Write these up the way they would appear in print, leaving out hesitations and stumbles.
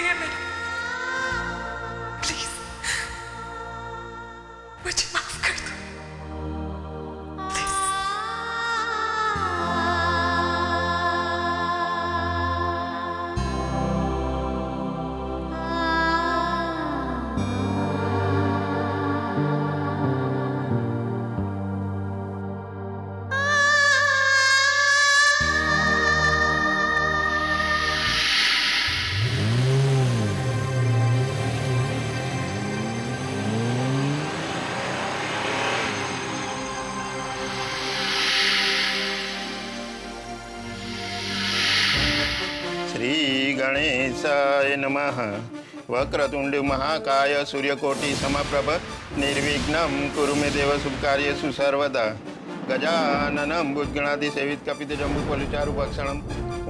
है मेरी। प्लीज मुझे माफ कर दो। श्री गणेशाय नमः। वक्रतुंड महाकाय सूर्यकोटि समप्रभ निर्विघ्नं कुरु मे देव शुभकार्येषु सर्वदा। गजाननं भुजगणाधिसेवित कपितजम्बूफलचारुभक्षणं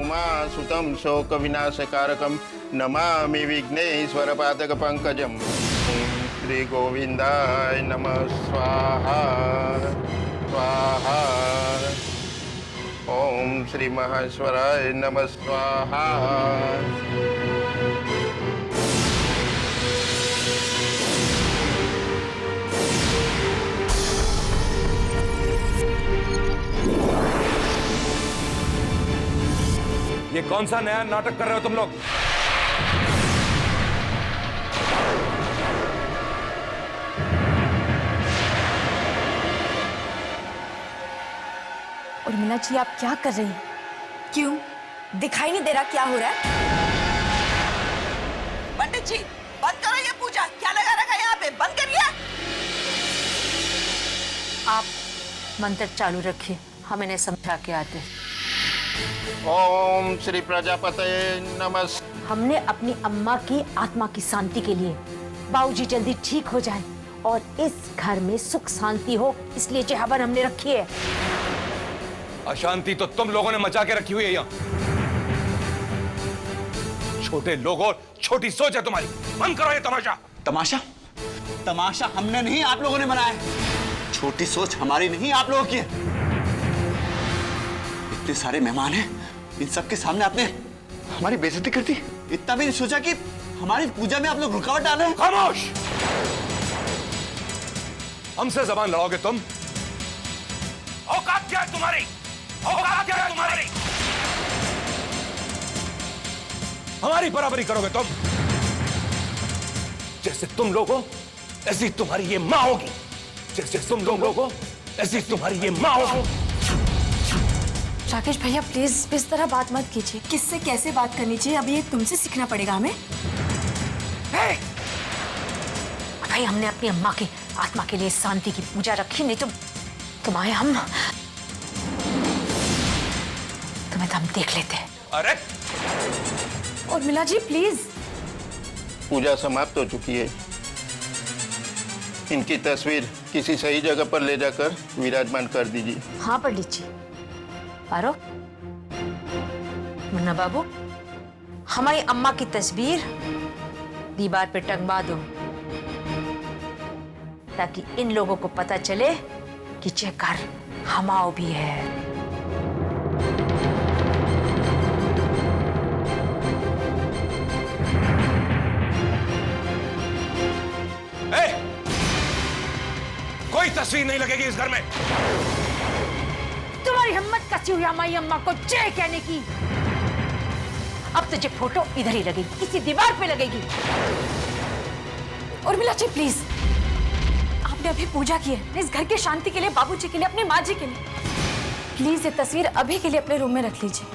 उमासुतं शोकविनाशकारकं नमामि विघ्नेश्वरपादकपङ्कजं। श्री गोविंदाय नमः। स्वाहा स्वाहा। ओम श्री महेश्वराय नमः। स्वाहा। ये कौन सा नया नाटक कर रहे हो तुम लोग? उर्मिला जी आप क्या कर रही हैं? क्यों दिखाई नहीं दे रहा क्या हो रहा है? पंडित जी बंद करो ये पूजा। क्या लगा रखा है यहाँ पे? बंद करिए। आप मंत्र चालू रखिए, हम इन्हें समझा के आते हैं। ओम श्री प्रजापतये नमः। हमने अपनी अम्मा की आत्मा की शांति के लिए बाबूजी जल्दी ठीक हो जाए और इस घर में सुख शांति हो, इसलिए जो हवन हमने रखी है। अशांति तो तुम लोगों ने मचा के रखी हुई है यहाँ। छोटे लोग और छोटी सोच है तुम्हारी। बंद करो ये तमाशा। तमाशा? तमाशा हमने नहीं, आप लोगों ने बनाया है। छोटी सोच हमारी नहीं, आप लोगों की है। इतने सारे मेहमान हैं, इन सब के सामने आपने हमारी बेइज्जती कर दी। इतना भी नहीं सोचा कि हमारी पूजा में आप लोग रुकावट डाल रहे हैं। खामोश। हमसे जबान लड़ाओगे तुम? औकात क्या है तुम्हारी? औकात क्या है तुम्हारी? हमारी बराबरी करोगे तुम? जैसे तुम लोग हो ऐसी तुम्हारी ये मां होगी। जैसे तुम लोग हो ऐसी तुम्हारी ये मां होगी। राकेश भैया प्लीज इस तरह बात मत कीजिए। किससे कैसे बात करनी चाहिए अब ये तुमसे सीखना पड़ेगा हमें। भाई हमने अपनी अम्मा की आत्मा के लिए शांति की पूजा रखी, नहीं तो तुम्हें हम देख लेते हैं। अरे उर्मिला जी प्लीज। पूजा समाप्त हो चुकी है। इनकी तस्वीर किसी सही जगह पर ले जाकर विराजमान कर दीजिए। हाँ पंडित जी। पारो, मुन्ना बाबू, हमारी अम्मा की तस्वीर दीवार पे टंगवा दो ताकि इन लोगों को पता चले कि चेकर हमाओ भी है। कोई तस्वीर नहीं लगेगी इस घर में। तुम्हारी हिम्मत कसी हुई हमारी अम्मा को जय कहने की। अब तुझे फोटो इधर ही लगेगी, इसी दीवार पे लगेगी। उर्मिला जी प्लीज, आपने अभी पूजा की है इस घर की शांति के लिए, बाबूजी के लिए, अपनी माँ जी के लिए। प्लीज ये तस्वीर अभी के लिए अपने रूम में रख लीजिए।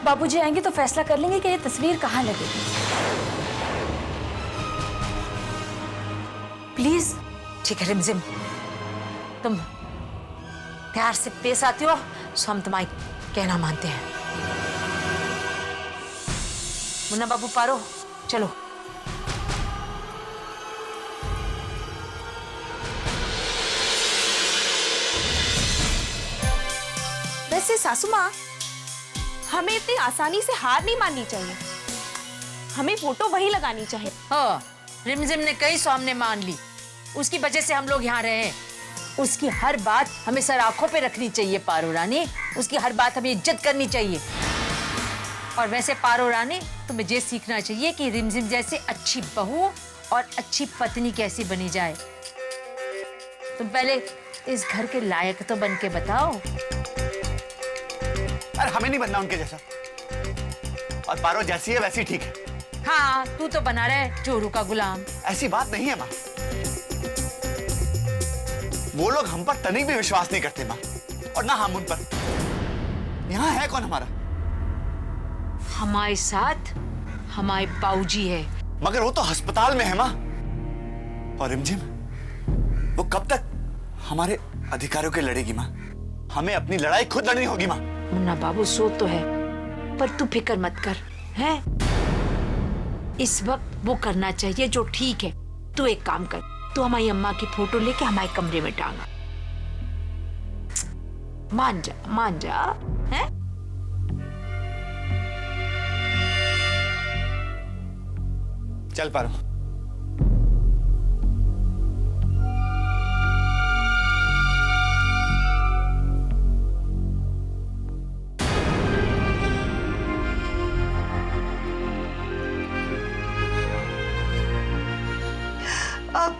बाबूजी आएंगे तो फैसला कर लेंगे कि ये तस्वीर कहाँ लगेगी। प्लीज। ठीक है रिमझिम, तुम प्यार से पेश आती हो तो हम तुम्हारी कहना मानते हैं। मुन्ना बाबू, पारो, चलो। वैसे सासू माँ, हमें इतनी आसानी से हार नहीं माननी चाहिए। हमें फोटो वही लगानी चाहिए। हाँ, रिमझिम ने कई सामने मान ली, उसकी वजह से हम लोग यहाँ रहे हैं। उसकी हर बात हमें सर आंखों पे रखनी चाहिए पारो रानी। उसकी हर बात हमें इज्जत करनी चाहिए। और वैसे पारो रानी, तुम्हें ये सीखना चाहिए कि रिमझिम जैसे अच्छी बहू और अच्छी पत्नी कैसी बनी जाए। तुम पहले इस घर के लायक तो बन के बताओ। अरे हमें नहीं बनना उनके जैसा, और पारो जैसी है वैसी ठीक है। हाँ, तू तो बना रहे चोरू का गुलाम। ऐसी बात नहीं है माँ, वो लोग हम पर तनिक भी विश्वास नहीं करते माँ, और ना हम उन पर। यहाँ है कौन हमारा? हमारे साथ हमारे बाऊजी है। मगर वो तो अस्पताल में है माँ। और रिमझिम, वो कब तक हमारे अधिकारों के लड़ेगी माँ? हमें अपनी लड़ाई खुद लड़नी होगी माँ। मुन्ना बाबू सो तो है, पर तू फिक्र मत कर, है? इस वक्त वो करना चाहिए जो ठीक है। तू एक काम कर, तू हमारी अम्मा की फोटो लेके हमारे कमरे में टांगा। मान जा, है? चल पारो। आप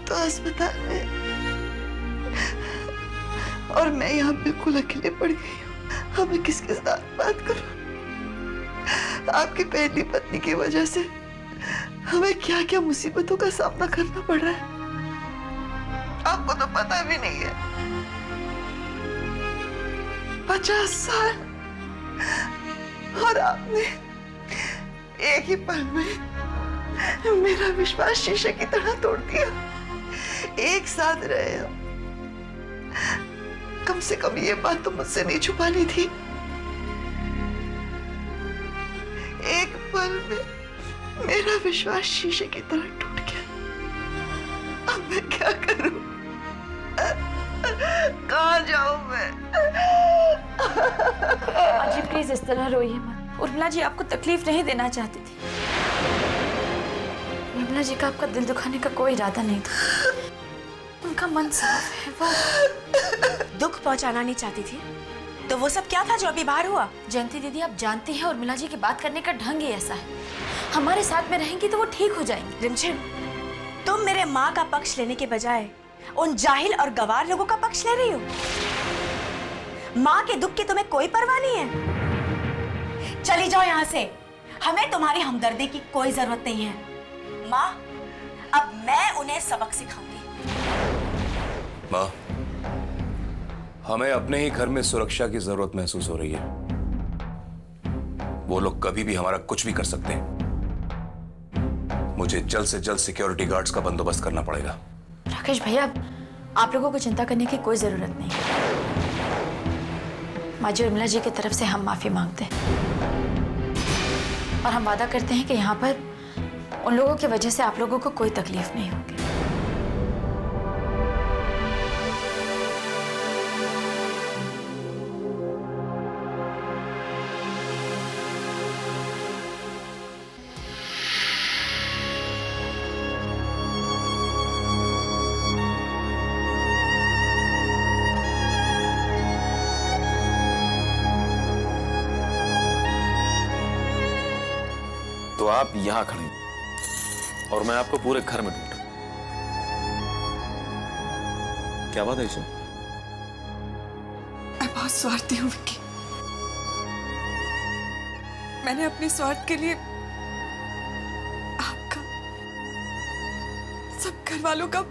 तो अस्पताल में और मैं यहाँ बिल्कुल अकेले पड़ गई हूँ। अब मैं किसके साथ बात करूँ? आपकी पहली पत्नी की वजह से हमें क्या क्या मुसीबतों का सामना करना पड़ रहा है, आपको तो पता भी नहीं है। 50 साल, और आपने एक ही पल में मेरा विश्वास शीशे की तरह तोड़ दिया। एक साथ रहे हम, कम से कम ये बात तो मुझसे नहीं छुपानी थी। एक पल में मेरा विश्वास शीशे की तरह टूट गया। अब मैं क्या करूं? कहाँ जाऊं मैं? जी प्लीज इस तरह रोइए मत। उर्मिला जी आपको तकलीफ नहीं देना चाहती थी। उर्मिला जी का आपका दिल दुखाने का कोई इरादा नहीं था। उनका मन साफ है। वो दुख पहुंचाना नहीं चाहती थी, तो वो सब क्या था जो अभी बाहर हुआ? जयंती दीदी आप जानती हैं उर्मिला जी की बात करने का ढंग ही ऐसा है। हमारे साथ में रहेंगी तो वो ठीक हो जाएंगी। रिमझिम, तुम मेरे माँ का पक्ष लेने के बजाय उन जाहिल और गवार लोगों का पक्ष ले रही हो। माँ के दुख की तुम्हें कोई परवाह नहीं है। चली जाओ यहाँ से, हमें तुम्हारी हमदर्दी की कोई जरूरत नहीं है। माँ, अब मैं उन्हें सबक सिखाऊंगी। माँ, हमें अपने ही घर में सुरक्षा की जरूरत महसूस हो रही है। वो लोग कभी भी हमारा कुछ भी कर सकते हैं। मुझे जल्द से जल्द सिक्योरिटी गार्ड्स का बंदोबस्त करना पड़ेगा। राकेश भैया, आप लोगों को चिंता करने की कोई जरूरत नहीं है। माजी उर्मिला जी की तरफ से हम माफी मांगते हैं और हम वादा करते हैं कि यहाँ पर उन लोगों की वजह से आप लोगों को कोई तकलीफ नहीं होगी। तो आप यहां खड़े और मैं आपको पूरे घर में ढूंढ रहा हूं। क्या बात है ईशा? मैं बहुत स्वार्थी हूँ विक्की। मैंने अपने स्वार्थ के लिए आपका, सब घर वालों का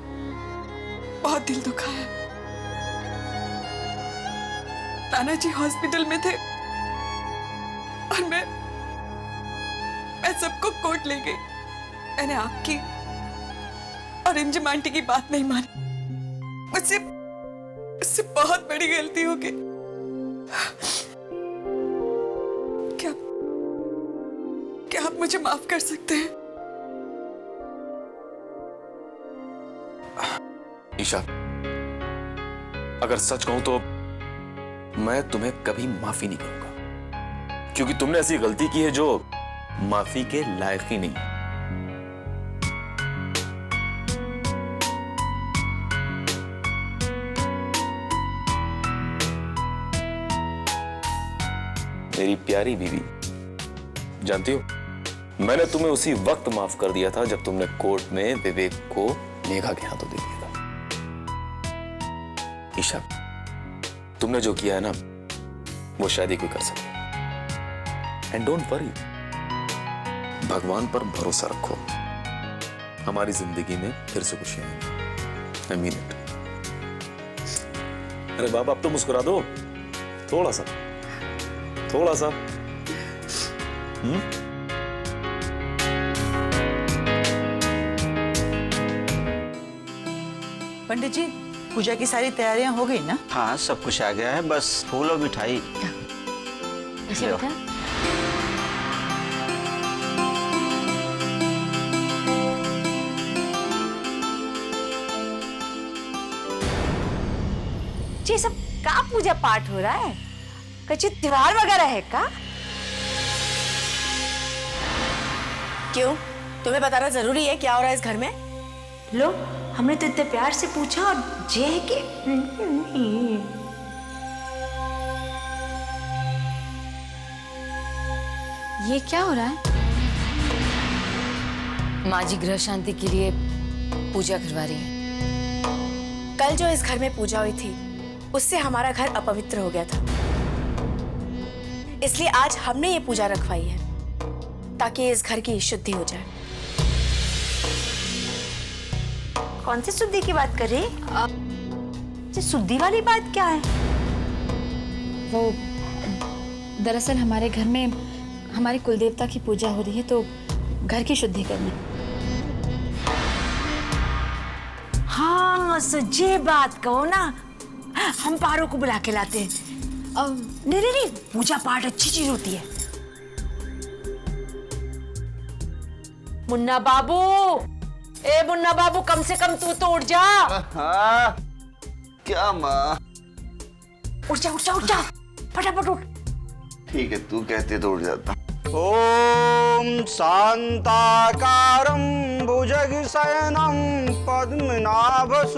बहुत दिल दुखाया। तानाजी हॉस्पिटल में थे और मैं सबको कोर्ट ले गई। मैंने आपकी और रिमझिम आंटी की बात नहीं मानी। मुझसे बहुत बड़ी गलती हो गई। क्या आप मुझे माफ कर सकते हैं? ईशा, अगर सच कहूं तो मैं तुम्हें कभी माफी नहीं करूंगा, क्योंकि तुमने ऐसी गलती की है जो माफी के लायक ही नहीं। मेरी प्यारी बीवी, जानती हो, मैंने तुम्हें उसी वक्त माफ कर दिया था जब तुमने कोर्ट में विवेक को मेघा के हाथों दे दिया था। ईशा, तुमने जो किया है ना, वो शायद ही कोई कर सके। एंड डोंट वरी, भगवान पर भरोसा रखो, हमारी जिंदगी में फिर से खुशियां आएंगी। I mean it. अरे बाबा, अब तो मुस्कुरा दो, थोड़ा सा। पंडित जी, पूजा की सारी तैयारियां हो गई ना? हाँ, सब कुछ आ गया है, बस फूल और मिठाई। ऐसे बता। ये सब का पूजा पाठ हो रहा है? कुछ त्योहार वगैरह है का? क्यों? तुम्हें बताना जरूरी है क्या हो रहा है इस घर में? लो, हमने तो इतने प्यार से पूछा और जे है कि ये क्या हो रहा है? माँ जी ग्रह शांति के लिए पूजा करवा रही है। कल जो इस घर में पूजा हुई थी, उससे हमारा घर अपवित्र हो गया था। इसलिए आज हमने ये पूजा रखवाई है ताकि इस घर की शुद्धि हो जाए। कौन सी शुद्धि की बात कर रही? ये शुद्धि वाली बात क्या है? वो दरअसल हमारे घर में हमारे कुलदेवता की पूजा हो रही है, तो घर की शुद्धि करनी। हाँ, सो ये बात कहो ना, हम पारो को बुला के लाते हैं। नहीं, पूजा पाठ अच्छी चीज होती है। मुन्ना बाबू, मुन्ना बाबू, कम से कम तू तो उठ जा। हाँ, क्या माँ? उठ जा, फटाफट उठ। ठीक है, तू कहते तो उठ जाता। ओम शांताकारं भुजगशयनं पद्मनाभसुरेशं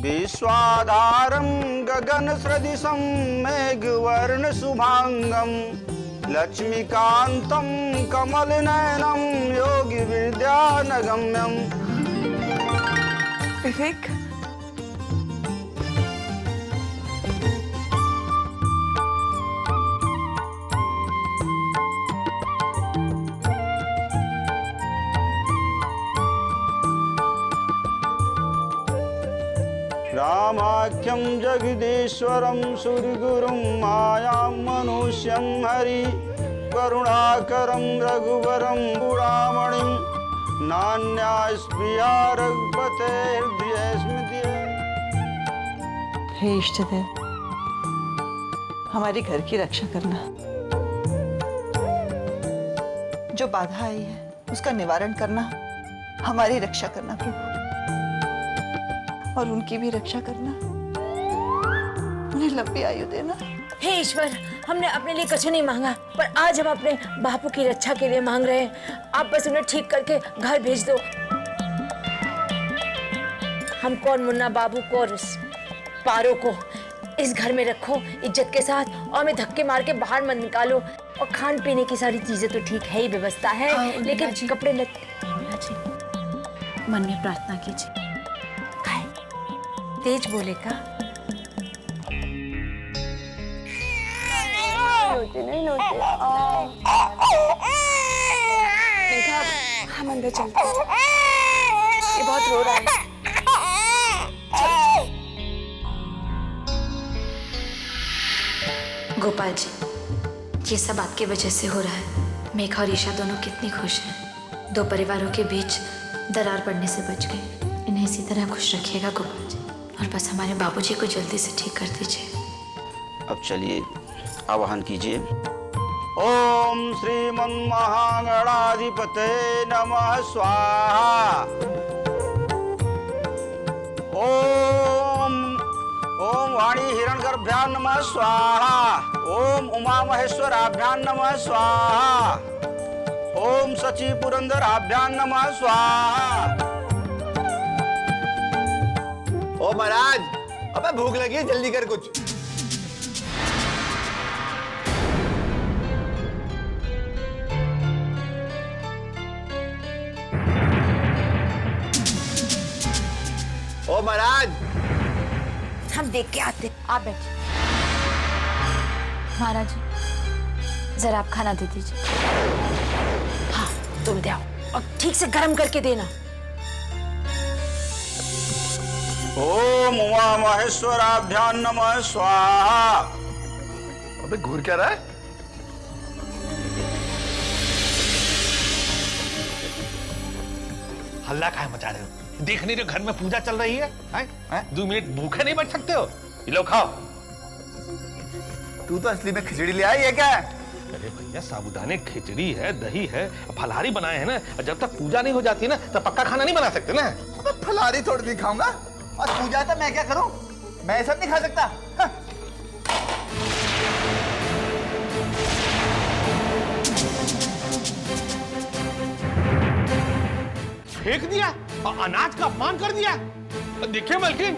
विश्वाधारं गगनसदृशं मेघवर्णशुभांगं लक्ष्मीकान्तं कमलनयनं योगिविद्यानगम्यं। विवेक, रामाख्यं जगदीश्वरं सूर्यगुरुं मायां मनुष्यं हरि करुणाकरं रघुवरं बुढ़ामणिं नान्यास्पृहा रघुपते हृदये स्मृति। हे इष्टदेव, हमारे घर की रक्षा करना। जो बाधा आई है उसका निवारण करना, हमारी रक्षा करना प्रभु, और उनकी भी रक्षा करना, उन्हें लंबी आयु देना। हे ईश्वर, हमने अपने लिए कुछ नहीं मांगा, पर आज हम अपने बापू की रक्षा के लिए मांग रहे हैं। आप बस उन्हें ठीक करके घर भेज दो। हमको और मुन्ना बाबू को और उस पारो को इस घर में रखो इज्जत के साथ, और हमें धक्के मार के बाहर मत निकालो। और खान पीने की सारी चीजें तो ठीक है ही, व्यवस्था है, लेकिन कपड़े लत्ते मन में प्रार्थना कीजिए। तेज बोलेगा। मेघा, हम अंदर चलते हैं। ये बहुत रो रहा है। गोपाल जी, ये सब आपकी वजह से हो रहा है। मेघा और ईशा दोनों कितनी खुश हैं। दो परिवारों के बीच दरार पड़ने से बच गए। इन्हें इसी तरह खुश रखिएगा गोपाल जी, और बस हमारे बाबूजी को जल्दी से ठीक कर दीजिए। अब चलिए, आवाहन कीजिए। ओम श्रीमन्महागणाधिपते नमः स्वाहा। ओम वाणी हिरण्यगर्भाभ्यां नमः स्वाहा। ओम उमा महेश्वराभ्यां नमः स्वाहा। ओम सची पुरंदराभ्यां नमः स्वाहा। ओ महाराज, अबे भूख लगी है, जल्दी कर कुछ। महाराज, हम देख के आते। आप बैठिए। महाराज जी, जरा आप खाना दे दीजिए। हाँ तुम दे आओ और ठीक से गर्म करके देना। ओम उमा महेश्वराभ्यां नमः स्वाहा। अबे घूर क्या रहा है? हल्ला काहे मचा रहे हो? देख नहीं रहे घर में पूजा चल रही है? 2 मिनट भूखे नहीं बैठ सकते हो? ये लो खाओ। तू तो असली में खिचड़ी ले आई है क्या? अरे भैया, साबूदाने खिचड़ी है, दही है, फलहारी बनाए हैं ना। जब तक पूजा नहीं हो जाती ना तब पक्का खाना नहीं बना सकते ना। अबे फलहारी थोड़ी नहीं खाऊंगा, और पूजा तो मैं क्या करूं? मैं ये सब नहीं खा सकता। फेंक दिया और अनाज का अपमान कर दिया। देखिए मलकिन,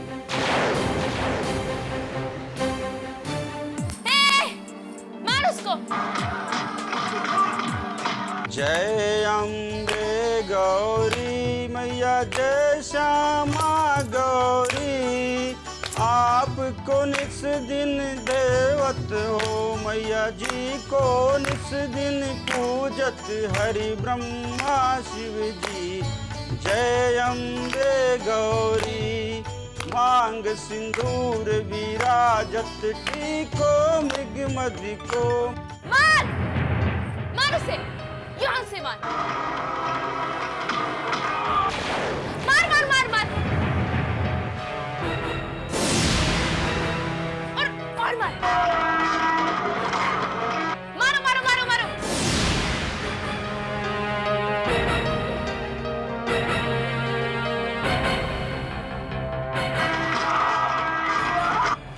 मार उसको। जय अम्बे गौरी मैया, जय श्यामा गौरी। आपको निस दिन देवत हो मैया जी को, निस दिन पूजत हरि ब्रह्मा शिव जी। जय अम्बे गौरी, मांग सिंदूर विराजत, टीको मृग मधि को। मार, मार उसे, यहाँ से मार। मार मार मार मार। और मार। मारो मारो मारो मारो।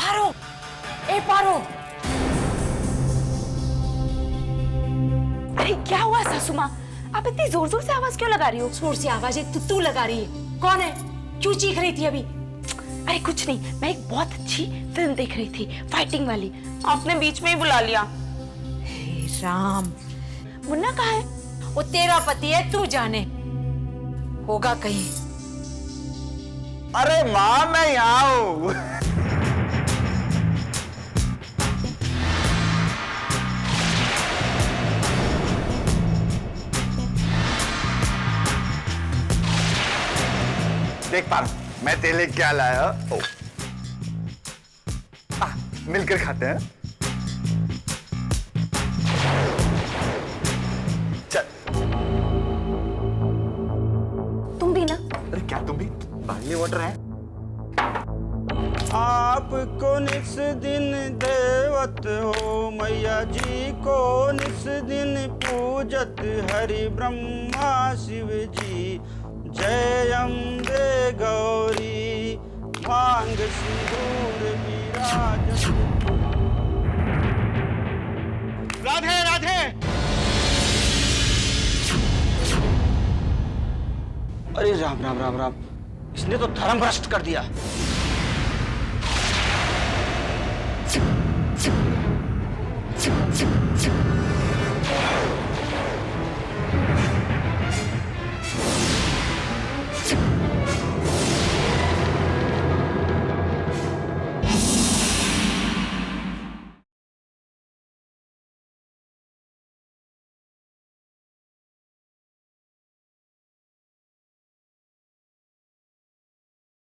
पारो, ए पारो। अरे क्या हुआ सासू माँ, आप इतनी जोर जोर से आवाज क्यों लगा रही हो? जोर से आवाज तू लगा रही है। कौन है? क्यों चीख रही थी अभी? अरे कुछ नहीं, मैं एक बहुत अच्छी फिल्म देख रही थी, फाइटिंग वाली। आपने बीच में ही बुला लिया। हे राम, मुन्ना कहाँ है? वो तेरा पति है, तू जाने। होगा कहीं। अरे माँ, मैं यहाँ हूँ। देख पा रहा हूं मैं तेरे लिए क्या लाया। ओ, मिलकर खाते हैं। चल। तुम भी ना। अरे क्या तुम भी? बार्ली वाटर है। आपको निस दिन देवत हो मैया जी को, निस दिन पूजत हरि ब्रह्मा शिव जी। जय अम्बे गौरी, मांग सिंदूर विराजत। राधे राधे। अरे राम राम राम राम, इसने तो धर्म भ्रष्ट कर दिया।